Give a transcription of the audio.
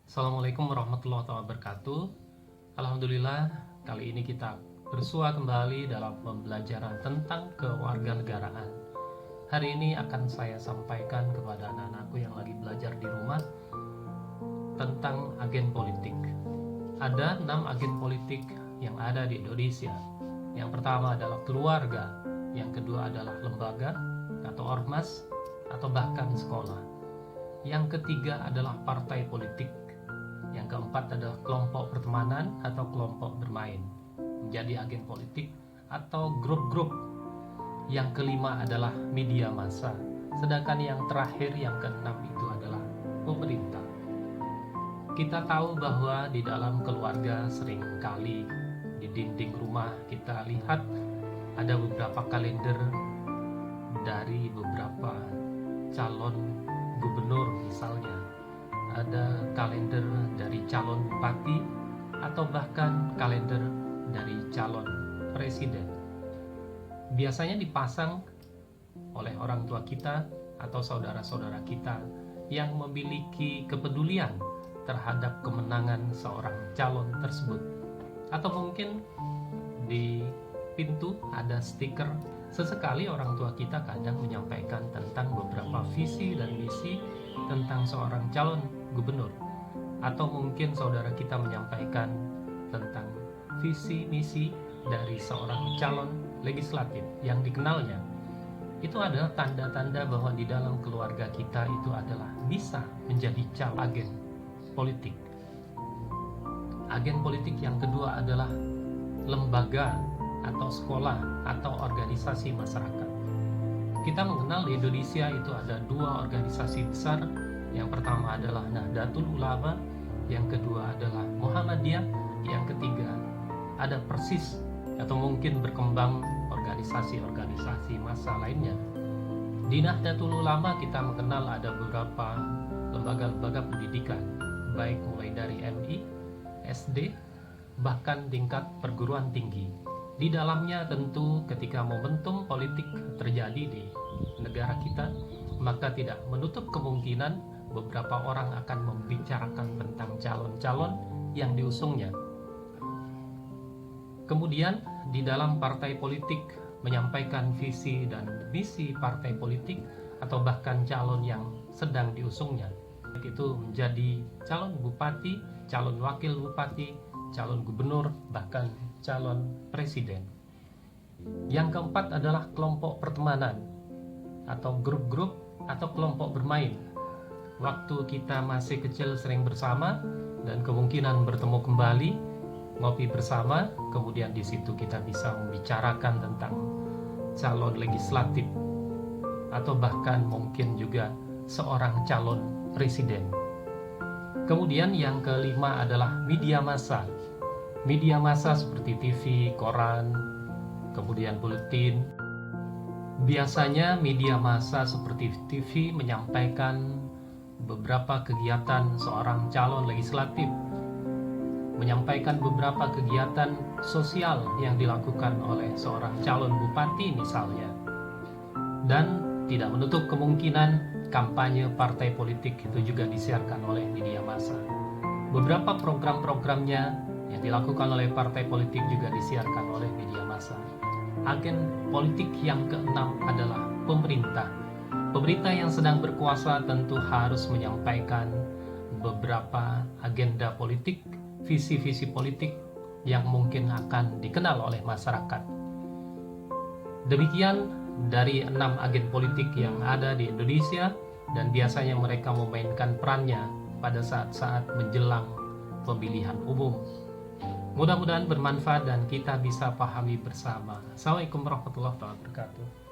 Assalamualaikum warahmatullahi wabarakatuh. Alhamdulillah, kali ini kita bersua kembali dalam pembelajaran tentang kewarganegaraan. Hari ini akan saya sampaikan kepada anak-anakku yang lagi belajar di rumah tentang agen politik. Ada 6 agen politik yang ada di Indonesia. Yang pertama adalah keluarga, yang kedua adalah lembaga atau ormas atau bahkan sekolah. Yang ketiga adalah partai politik. Yang keempat adalah kelompok pertemanan atau kelompok bermain menjadi agen politik atau grup-grup. Yang kelima adalah media massa. Sedangkan yang terakhir, yang keenam itu adalah pemerintah. Kita tahu bahwa di dalam keluarga sering kali di dinding rumah kita lihat ada beberapa kalender dari beberapa calon gubernur misalnya. Ada kalender dari calon bupati atau bahkan kalender dari calon presiden. Biasanya dipasang oleh orang tua kita atau saudara-saudara kita yang memiliki kepedulian terhadap kemenangan seorang calon tersebut. Atau mungkin di pintu ada stiker. Sesekali orang tua kita kadang menyampaikan tentang beberapa visi dan misi tentang seorang calon gubernur, atau mungkin saudara kita menyampaikan tentang visi misi dari seorang calon legislatif yang dikenalnya. Itu adalah tanda-tanda bahwa di dalam keluarga kita itu adalah bisa menjadi calon agen politik. Agen politik yang kedua adalah lembaga atau sekolah atau organisasi masyarakat. Kita mengenal di Indonesia itu ada 2 organisasi besar. Yang pertama adalah Nahdlatul Ulama, yang kedua adalah Muhammadiyah, yang ketiga ada Persis atau mungkin berkembang organisasi-organisasi massa lainnya. Di Nahdlatul Ulama kita mengenal ada beberapa lembaga-lembaga pendidikan, baik mulai dari MI, SD, bahkan tingkat perguruan tinggi. Di dalamnya tentu ketika momentum politik terjadi di negara kita, maka tidak menutup kemungkinan beberapa orang akan membicarakan tentang calon-calon yang diusungnya. Kemudian di dalam partai politik menyampaikan visi dan misi partai politik atau bahkan calon yang sedang diusungnya. Itu menjadi calon bupati, calon wakil bupati, calon gubernur, bahkan calon presiden. Yang keempat adalah kelompok pertemanan atau grup-grup atau kelompok bermain. Waktu kita masih kecil sering bersama dan kemungkinan bertemu kembali, ngopi bersama, kemudian di situ kita bisa membicarakan tentang calon legislatif atau bahkan mungkin juga seorang calon presiden. Kemudian yang kelima adalah media massa. Media massa seperti TV, koran, kemudian buletin. Biasanya media massa seperti TV menyampaikan beberapa kegiatan seorang calon legislatif, menyampaikan beberapa kegiatan sosial yang dilakukan oleh seorang calon bupati misalnya, dan tidak menutup kemungkinan kampanye partai politik itu juga disiarkan oleh media massa. Beberapa program-programnya yang dilakukan oleh partai politik juga disiarkan oleh media massa. Agen politik yang keenam adalah pemerintah. Pemerintah yang sedang berkuasa tentu harus menyampaikan beberapa agenda politik, visi-visi politik yang mungkin akan dikenal oleh masyarakat. Demikian dari 6 agen politik yang ada di Indonesia, dan biasanya mereka memainkan perannya pada saat-saat menjelang pemilihan umum. Mudah-mudahan bermanfaat dan kita bisa pahami bersama. Assalamualaikum warahmatullahi wabarakatuh.